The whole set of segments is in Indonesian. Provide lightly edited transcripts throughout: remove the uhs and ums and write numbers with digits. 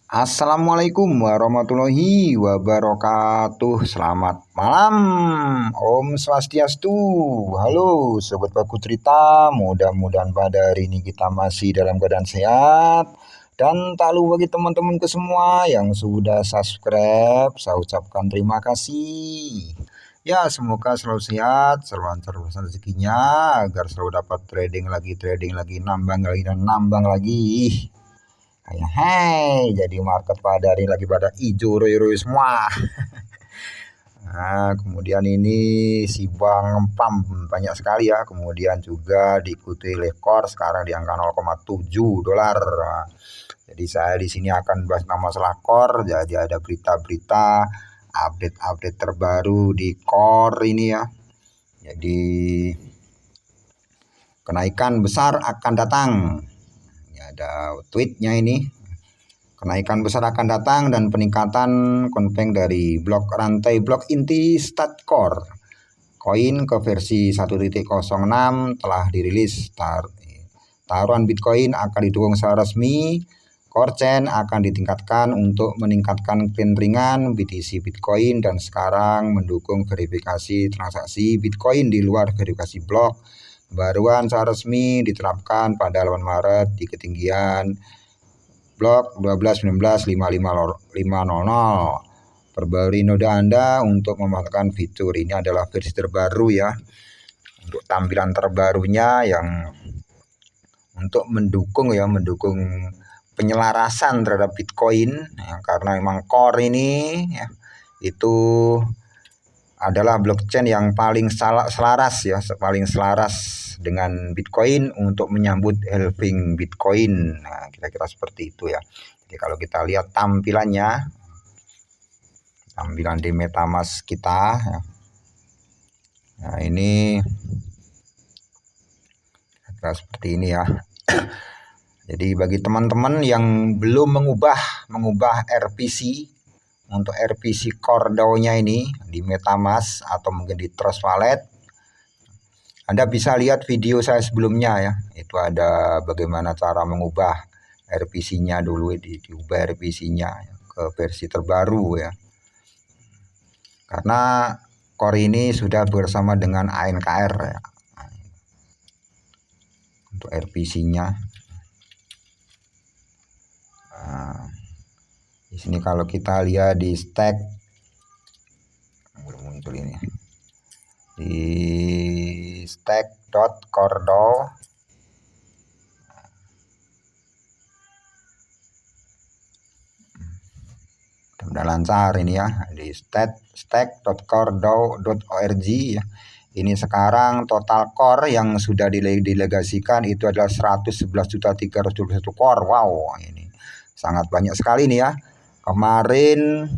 Assalamualaikum warahmatullahi wabarakatuh. Selamat malam. Om Swastiastu. Halo Sobat Baku Cerita. Mudah-mudahan pada hari ini kita masih dalam keadaan sehat. Dan tak lupa bagi teman-temanku semua yang sudah subscribe, saya ucapkan terima kasih. Ya, semoga selalu sehat, selalu lancar urusan rezekinya, agar selalu dapat trading lagi, nambang lagi dan nambang lagi. Kayak jadi market pada hari lagi pada hijau roy semua. Nah, kemudian ini si Bang Pam banyak sekali ya. Kemudian juga diikuti oleh Core sekarang di angka 0,7 dolar. Nah, jadi saya di sini akan bahas masalah Core. Jadi ada berita-berita update terbaru di Core ini ya. Jadi kenaikan besar akan datang. Ini ada tweetnya ini. Kenaikan besar akan datang dan peningkatan konfeng dari blok rantai blok inti Statcore koin ke versi 1.06 telah dirilis. Taruhan Bitcoin akan didukung secara resmi. Core Chain akan ditingkatkan untuk meningkatkan ringan BTC Bitcoin dan sekarang mendukung verifikasi transaksi Bitcoin di luar verifikasi blok. Baruan secara resmi diterapkan pada 8 Maret di ketinggian blok 12.19.55.500. Perbarui node Anda untuk memanfaatkan fitur ini adalah versi terbaru ya. Untuk tampilan terbarunya yang untuk mendukung penyelarasan terhadap Bitcoin ya, karena memang Core ini ya, itu adalah blockchain yang paling selaras dengan Bitcoin untuk menyambut halving Bitcoin. Nah, kira-kira seperti itu ya. Jadi kalau kita lihat tampilan di MetaMask kita ya. Nah, ini kira-kira seperti ini ya. Jadi bagi teman-teman yang belum mengubah RPC untuk RPC Core DAO-nya ini di MetaMask atau mungkin di Trust Wallet, Anda bisa lihat video saya sebelumnya ya. Itu ada bagaimana cara mengubah RPC-nya dulu, diubah RPC-nya ke versi terbaru ya. Karena Core ini sudah bersama dengan ANKR ya. Untuk RPC-nya. Nah, di sini kalau kita lihat di stack belum muncul ini. Di stack.cordao udah lancar ini ya di stack.cordao.org ya. Ini sekarang total core yang sudah didelegasikan itu adalah 111.321 core. Wow, ini sangat banyak sekali nih ya. Kemarin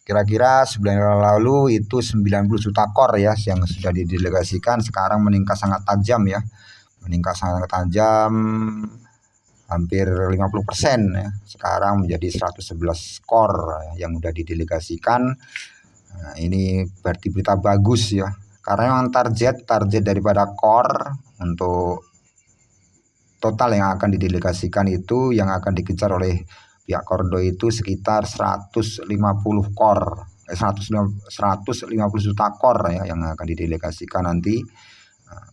kira-kira sebulan lalu itu 90 juta core ya yang sudah didelegasikan, sekarang meningkat sangat tajam ya. Hampir 50% ya. Sekarang menjadi 111 core yang sudah didelegasikan. Nah, ini berarti berita bagus ya. Karena memang target daripada core untuk total yang akan didelegasikan itu yang akan dikejar oleh pihak Cordo itu sekitar 150 core, 150 juta core ya yang akan didelegasikan nanti. Nah,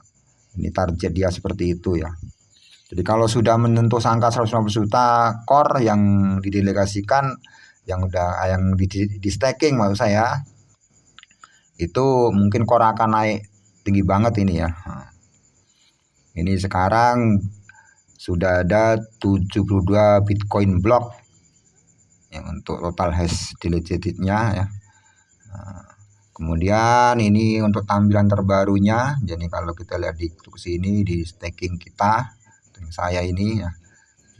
ini target dia seperti itu ya. Jadi kalau sudah menyentuh angka 150 juta core yang didelegasikan, yang di stacking maksud saya, itu mungkin core akan naik tinggi banget ini ya. Nah, ini sekarang sudah ada 72 Bitcoin block yang untuk total hash deleted-nya ya. Nah, kemudian ini untuk tampilan terbarunya. Jadi kalau kita lihat di sini di staking kita, saya ini ya.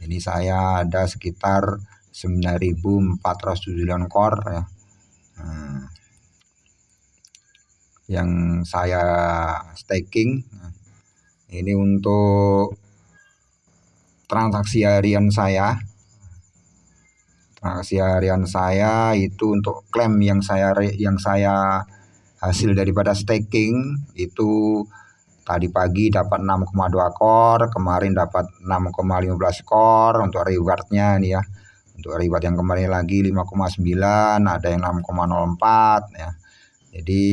Ini saya ada sekitar 9.409 core ya. Nah, yang saya staking. Ini untuk transaksi harian saya. Transaksi harian saya itu untuk klaim yang saya hasil daripada staking itu tadi pagi dapat 6,2 core, kemarin dapat 6,15 core untuk rewardnya nih ya. Untuk reward yang kemarin lagi 5,9, ada yang 6,04 ya. Jadi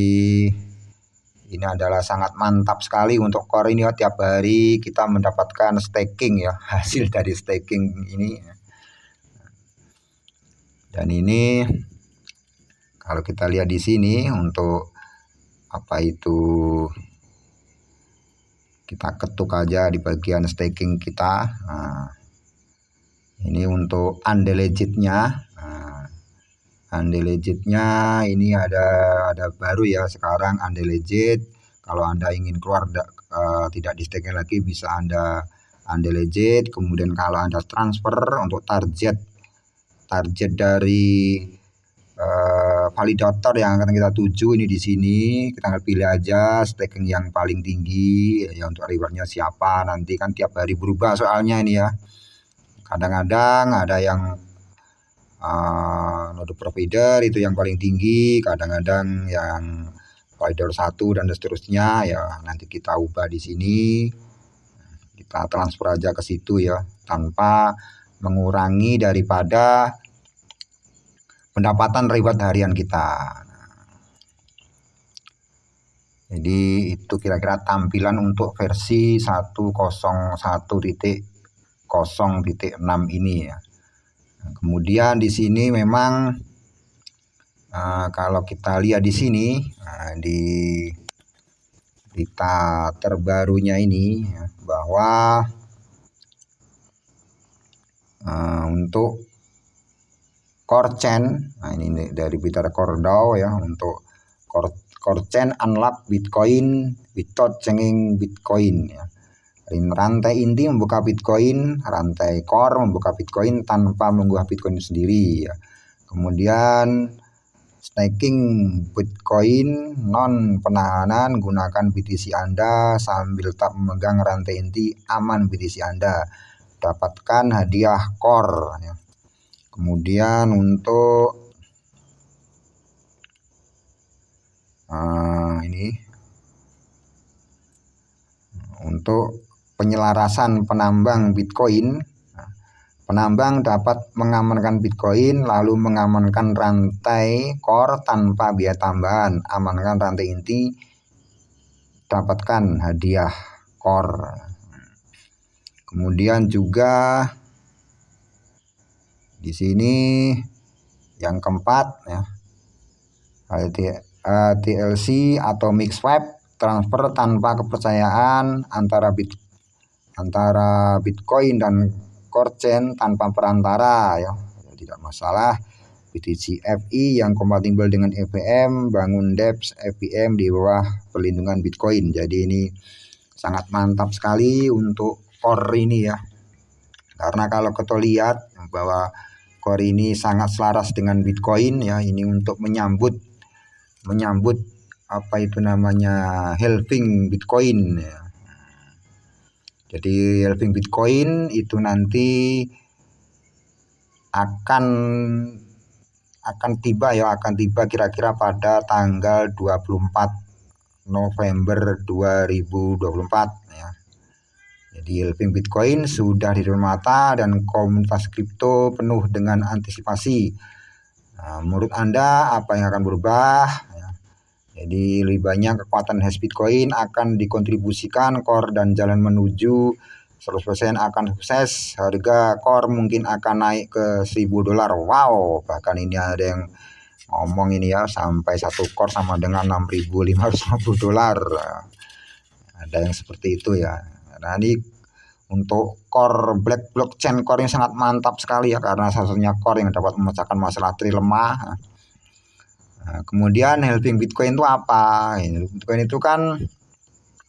ini adalah sangat mantap sekali untuk core ini ya. Tiap hari kita mendapatkan staking ya, hasil dari staking ini. Dan ini kalau kita lihat di sini untuk apa itu, kita ketuk aja di bagian staking kita. Nah, ini untuk undelegitnya. Undelegitnya ini ada baru ya sekarang undelegit. Kalau Anda ingin keluar tidak di staking lagi, bisa Anda undelegit. Kemudian kalau Anda transfer untuk target dari validator yang akan kita tuju ini di sini, kita pilih aja staking yang paling tinggi ya. Untuk rewardnya siapa nanti kan tiap hari berubah soalnya ini ya. Kadang-kadang ada yang node provider itu yang paling tinggi, kadang-kadang yang provider 1 dan seterusnya ya. Nanti kita ubah di sini, kita transfer aja ke situ ya, tanpa mengurangi daripada pendapatan reward harian kita. Jadi itu kira-kira tampilan untuk versi 101.0.6 ini ya. Kemudian di sini memang kalau kita lihat di sini di berita terbarunya ini ya, bahwa untuk core chain, nah ini dari berita CoreDAO ya, untuk core chain unlock Bitcoin without changing Bitcoin ya. Rantai inti membuka Bitcoin, rantai core membuka Bitcoin tanpa menggugah Bitcoin sendiri ya. Kemudian staking Bitcoin non penahanan, gunakan BTC Anda sambil tetap memegang rantai inti, aman BTC Anda, dapatkan hadiah core ya. Kemudian untuk ini untuk penyelarasan penambang Bitcoin, penambang dapat mengamankan Bitcoin lalu mengamankan rantai core tanpa biaya tambahan, amankan rantai inti, dapatkan hadiah core. Kemudian juga di sini yang keempat ya, TLC atau mix swap, transfer tanpa kepercayaan antara Bitcoin dan core chain tanpa perantara ya, tidak masalah. BTC FI yang kompatibel dengan EVM, bangun dApps EVM di bawah perlindungan Bitcoin. Jadi ini sangat mantap sekali untuk core ini ya, karena kalau kita lihat bahwa core ini sangat selaras dengan Bitcoin ya. Ini untuk menyambut apa itu namanya, halving Bitcoin ya. Jadi halving Bitcoin itu nanti akan tiba kira-kira pada tanggal 24 November 2024 ya. Jadi halving Bitcoin sudah di depan mata dan komunitas kripto penuh dengan antisipasi. Nah, menurut Anda apa yang akan berubah? Jadi lebih banyak kekuatan hash Bitcoin akan dikontribusikan core dan jalan menuju 100% akan sukses. Harga core mungkin akan naik ke $1.000. Wow, bahkan ini ada yang ngomong ini ya, sampai satu core sama dengan $6.550. Ada yang seperti itu ya. Nah ini untuk core blockchain core yang sangat mantap sekali ya, karena satu-satunya core yang dapat memecahkan masalah trilemma. Nah, kemudian halving Bitcoin itu apa? Bitcoin itu kan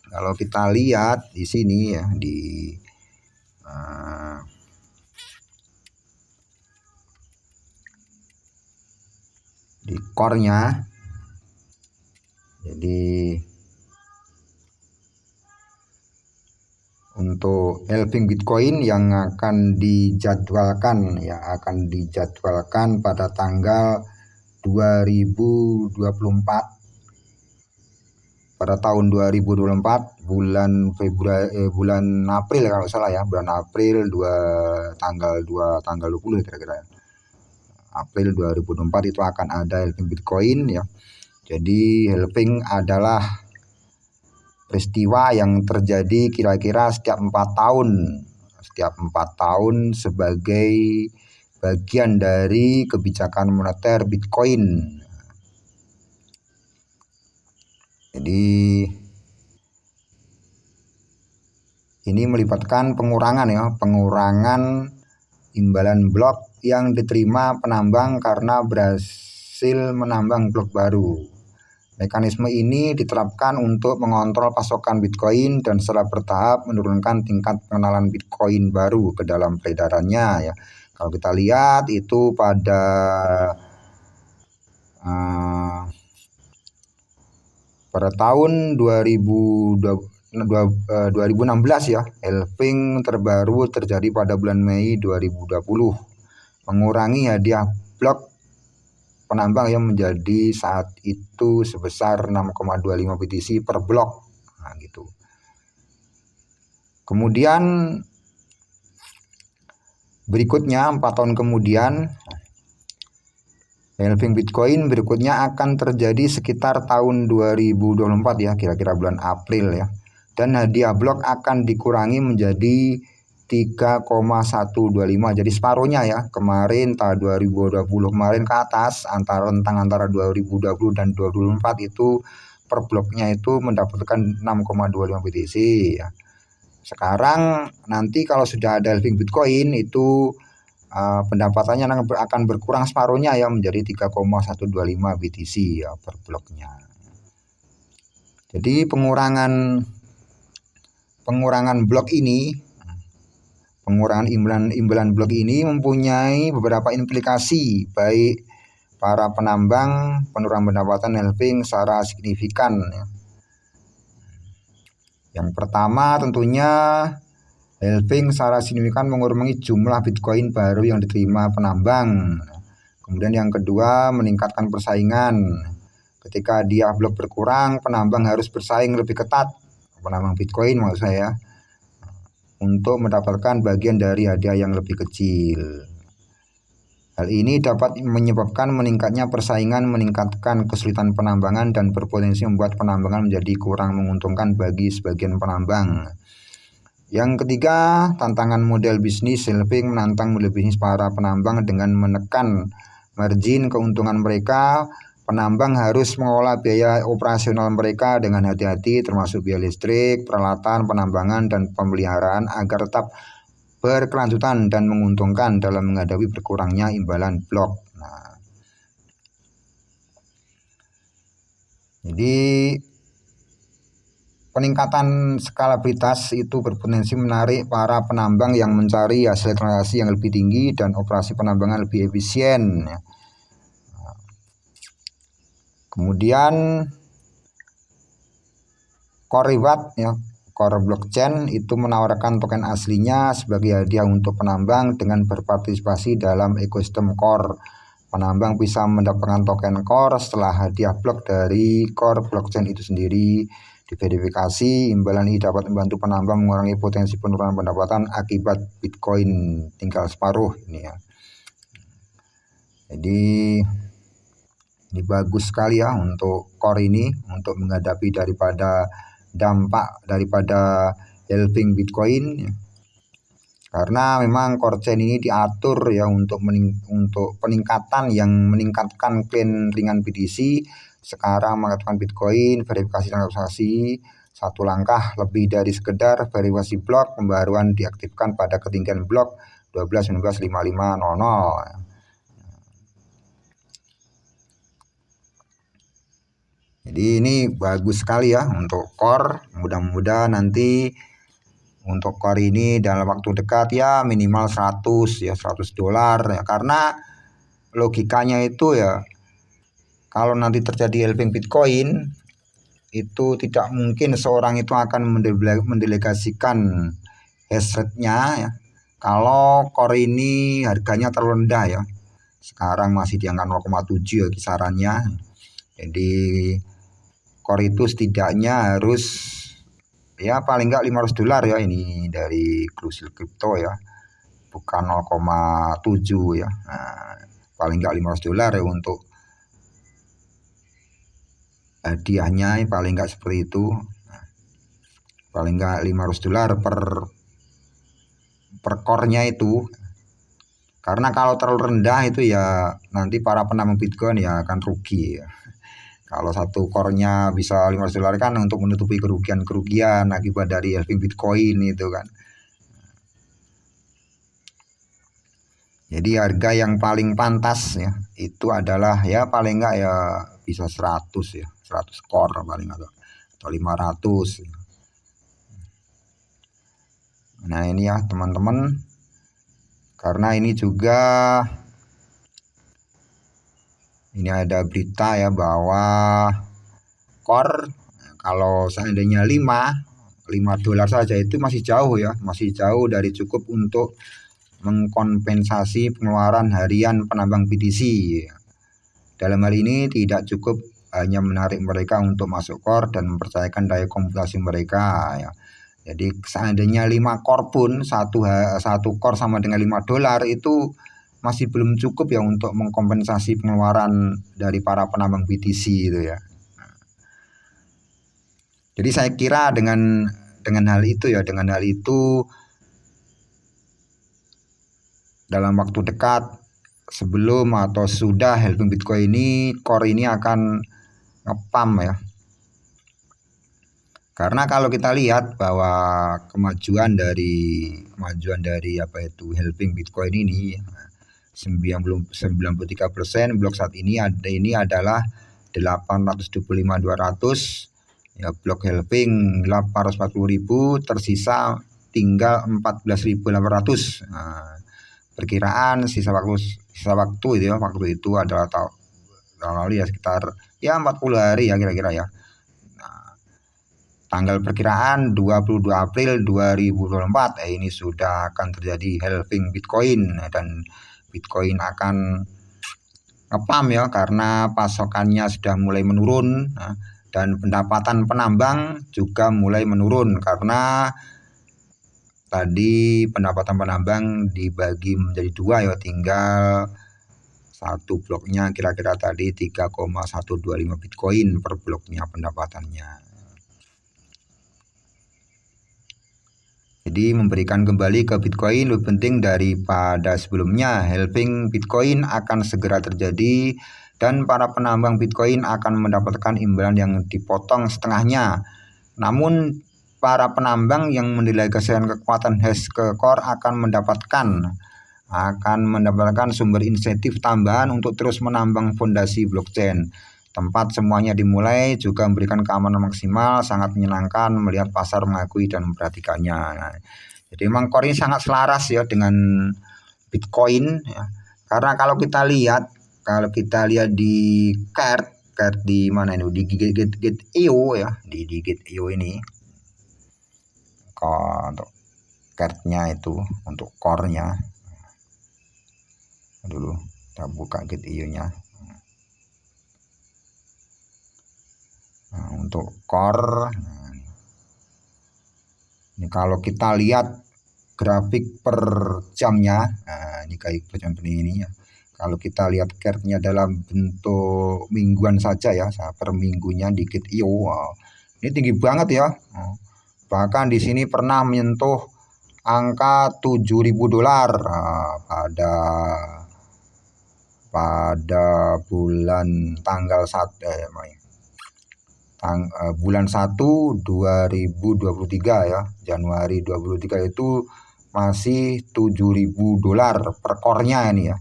kalau kita lihat di sini ya, di core-nya. Jadi untuk halving Bitcoin yang akan dijadwalkan pada tanggal 2024, pada tahun 2024 bulan April kalau salah ya, bulan April tanggal 20 kira-kira. April 2024 itu akan ada halving Bitcoin ya. Jadi halving adalah peristiwa yang terjadi kira-kira setiap 4 tahun sebagai bagian dari kebijakan moneter Bitcoin. Jadi ini melibatkan pengurangan imbalan blok yang diterima penambang karena berhasil menambang blok baru. Mekanisme ini diterapkan untuk mengontrol pasokan Bitcoin dan secara bertahap menurunkan tingkat pengenalan Bitcoin baru ke dalam peredarannya ya. Kalau kita lihat itu pada tahun 2016 ya, halving terbaru terjadi pada bulan Mei 2020, mengurangi hadiah blok penambang yang menjadi saat itu sebesar 6,25 BTC per blok. Nah, gitu. Kemudian berikutnya 4 tahun kemudian halving Bitcoin berikutnya akan terjadi sekitar tahun 2024 ya, kira-kira bulan April ya. Dan hadiah blok akan dikurangi menjadi 3,125, jadi separuhnya ya. Kemarin tahun 2020 kemarin ke atas, rentang antara 2020 dan 2024 itu per bloknya itu mendapatkan 6,25 BTC ya. Sekarang nanti kalau sudah ada halving Bitcoin itu pendapatannya akan berkurang separuhnya ya, menjadi 3,125 BTC ya per bloknya. Jadi pengurangan blok ini, pengurangan imbalan blok ini mempunyai beberapa implikasi baik para penambang, penurunan pendapatan halving secara signifikan ya. Yang pertama tentunya halving secara signifikan mengurangi jumlah Bitcoin baru yang diterima penambang. Kemudian yang kedua meningkatkan persaingan. Ketika hadiah blok berkurang, penambang harus bersaing lebih ketat, penambang Bitcoin maksud saya, untuk mendapatkan bagian dari hadiah yang lebih kecil. Hal ini dapat menyebabkan meningkatnya persaingan, meningkatkan kesulitan penambangan, dan berpotensi membuat penambangan menjadi kurang menguntungkan bagi sebagian penambang. Yang ketiga, tantangan model bisnis. Halving menantang model bisnis para penambang dengan menekan margin keuntungan mereka. Penambang harus mengolah biaya operasional mereka dengan hati-hati, termasuk biaya listrik, peralatan, penambangan, dan pemeliharaan agar tetap berkelanjutan dan menguntungkan dalam menghadapi berkurangnya imbalan blok. Nah, jadi peningkatan skalabilitas itu berpotensi menarik para penambang yang mencari hasil transaksi yang lebih tinggi dan operasi penambangan lebih efisien. Kemudian core reward ya, core blockchain itu menawarkan token aslinya sebagai hadiah untuk penambang dengan berpartisipasi dalam ekosistem core. Penambang bisa mendapatkan token core setelah hadiah blok dari core blockchain itu sendiri diverifikasi. Imbalan ini dapat membantu penambang mengurangi potensi penurunan pendapatan akibat Bitcoin tinggal separuh ini ya. Jadi ini bagus sekali ya untuk core ini, untuk menghadapi daripada dampak daripada halving Bitcoin ya. Karena memang core chain ini diatur ya untuk peningkatan yang meningkatkan klien ringan BTC. Sekarang mengatakan Bitcoin verifikasi transaksi satu langkah lebih dari sekedar verifikasi blok. Pembaruan diaktifkan pada ketinggian blok 12.19.5500. Jadi ini bagus sekali ya untuk core. Mudah-mudahan nanti untuk core ini dalam waktu dekat ya minimal 100 dolar ya. Karena logikanya itu ya, kalau nanti terjadi halving Bitcoin itu tidak mungkin seorang itu akan mendelegasikan hash rate-nya ya, kalau core ini harganya terlalu rendah ya. Sekarang masih di angka 0,7 ya kisarannya. Jadi core itu setidaknya harus ya paling enggak 500 dolar ya, ini dari Crucial Crypto ya, bukan 0,7 ya. Nah, paling nggak $500 ya untuk hadiahnya, paling nggak seperti itu. Paling nggak $500 per core-nya itu. Karena kalau terlalu rendah itu ya nanti para penambang Bitcoin ya akan rugi ya. Kalau satu core-nya bisa $500 kan untuk menutupi kerugian akibat dari halving Bitcoin itu kan. Jadi harga yang paling pantas ya itu adalah ya paling enggak ya bisa 100 ya, 100 core paling atau 500. Nah ini ya teman-teman, karena ini juga ini ada berita ya bahwa core kalau seandainya $5 saja itu masih jauh ya, masih jauh dari cukup untuk mengkompensasi pengeluaran harian penambang BTC. Dalam hal ini tidak cukup hanya menarik mereka untuk masuk core dan mempercayakan daya komputasi mereka ya. Jadi seandainya 5 core pun satu core sama dengan $5 itu masih belum cukup ya untuk mengkompensasi pengeluaran dari para penambang BTC itu ya. Jadi saya kira dengan hal itu dalam waktu dekat sebelum atau sudah halving Bitcoin ini, core ini akan ngepam ya. Karena kalau kita lihat bahwa kemajuan dari halving Bitcoin ini 93%, blok saat ini adalah 825.200 ya, blok halving 840.000, tersisa tinggal 14.800. Nah, perkiraan sisa waktu itu adalah tahun lalu ya sekitar ya 40 hari ya kira-kira ya. Nah, tanggal perkiraan 22 April 2024 ini sudah akan terjadi halving Bitcoin dan Bitcoin akan ngepam ya karena pasokannya sudah mulai menurun dan pendapatan penambang juga mulai menurun karena tadi pendapatan penambang dibagi menjadi 2 ya, tinggal satu bloknya kira-kira tadi 3,125 Bitcoin per bloknya pendapatannya. Jadi memberikan kembali ke Bitcoin lebih penting daripada sebelumnya. Halving Bitcoin akan segera terjadi dan para penambang Bitcoin akan mendapatkan imbalan yang dipotong setengahnya. Namun para penambang yang mendelegasikan kekuatan hash ke core akan mendapatkan sumber insentif tambahan untuk terus menambang fondasi blockchain. Tempat semuanya dimulai juga memberikan keamanan maksimal, sangat menyenangkan melihat pasar mengakui dan memperhatikannya. Nah, jadi memang core ini sangat selaras ya dengan Bitcoin ya. Karena kalau kita lihat di CART di mana ini, di Gate.io ya, di Gate.io ini. Untuk cardnya itu untuk core-nya dulu kita buka Gate.io nya. Nah, untuk core ini kalau kita lihat grafik per jamnya, nah ini kayak per jam ini ya. Kalau kita lihat cardnya dalam bentuk mingguan saja ya, per minggunya di Gate.io, wow, ini tinggi banget ya. Bahkan di sini pernah menyentuh angka $7.000 pada bulan tanggal 1 bulan 1 2023 ya, Januari 2023 itu masih $7.000 per core-nya ini ya.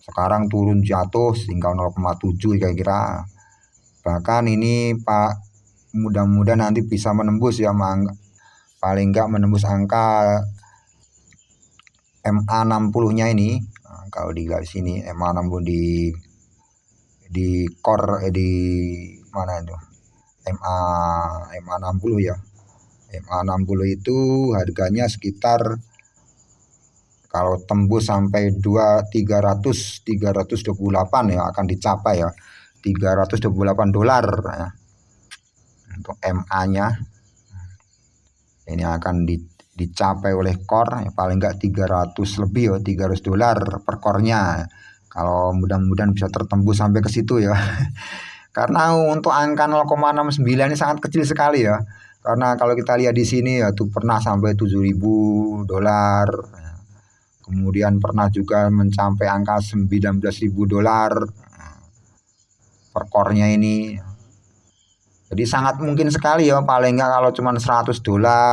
Sekarang turun jatuh tinggal 0,7 kira-kira. Bahkan ini Pak mudah-mudahan nanti bisa menembus ya, paling enggak menembus angka MA60-nya ini. Nah, kalau di garis sini MA60 di core di mana itu? MA60 ya. MA60 itu harganya sekitar kalau tembus sampai 328 ya akan dicapai ya, $328 ya. Untuk MA-nya ini akan dicapai oleh core ya, paling enggak 300 lebih ya, $300 per core-nya. Kalau mudah-mudahan bisa tertembus sampai ke situ ya. Karena untuk angka 0,69 ini sangat kecil sekali ya. Karena kalau kita lihat di sini ya tuh pernah sampai $7.000. Kemudian pernah juga mencapai angka $19.000 per core-nya ini. Jadi sangat mungkin sekali ya, paling enggak kalau cuma $100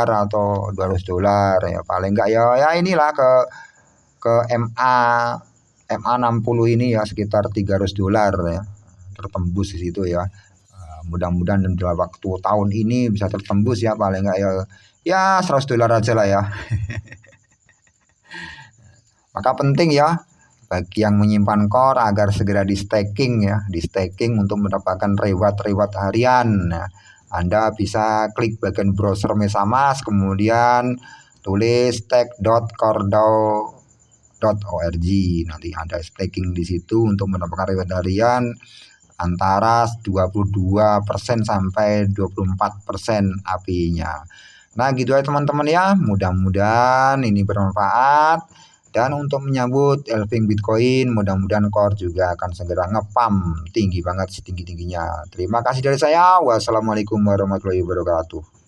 atau $200 ya, paling enggak ya inilah ke MA 60 ini ya sekitar $300 ya. Tertembus di situ ya. Mudah-mudahan dalam waktu tahun ini bisa tertembus ya, paling enggak ya $100 aja lah ya. Maka penting ya bagi yang menyimpan core agar segera di staking ya, di staking untuk mendapatkan reward harian. Nah, Anda bisa klik bagian browser MetaMask, kemudian tulis stake.cordao.org. Nanti ada staking di situ untuk mendapatkan reward harian antara 22% sampai 24% API-nya. Nah, gitu aja teman-teman ya. Mudah-mudahan ini bermanfaat. Dan untuk menyambut halving Bitcoin, mudah-mudahan core juga akan segera ngepam tinggi banget setinggi-tingginya. Terima kasih dari saya. Wassalamualaikum warahmatullahi wabarakatuh.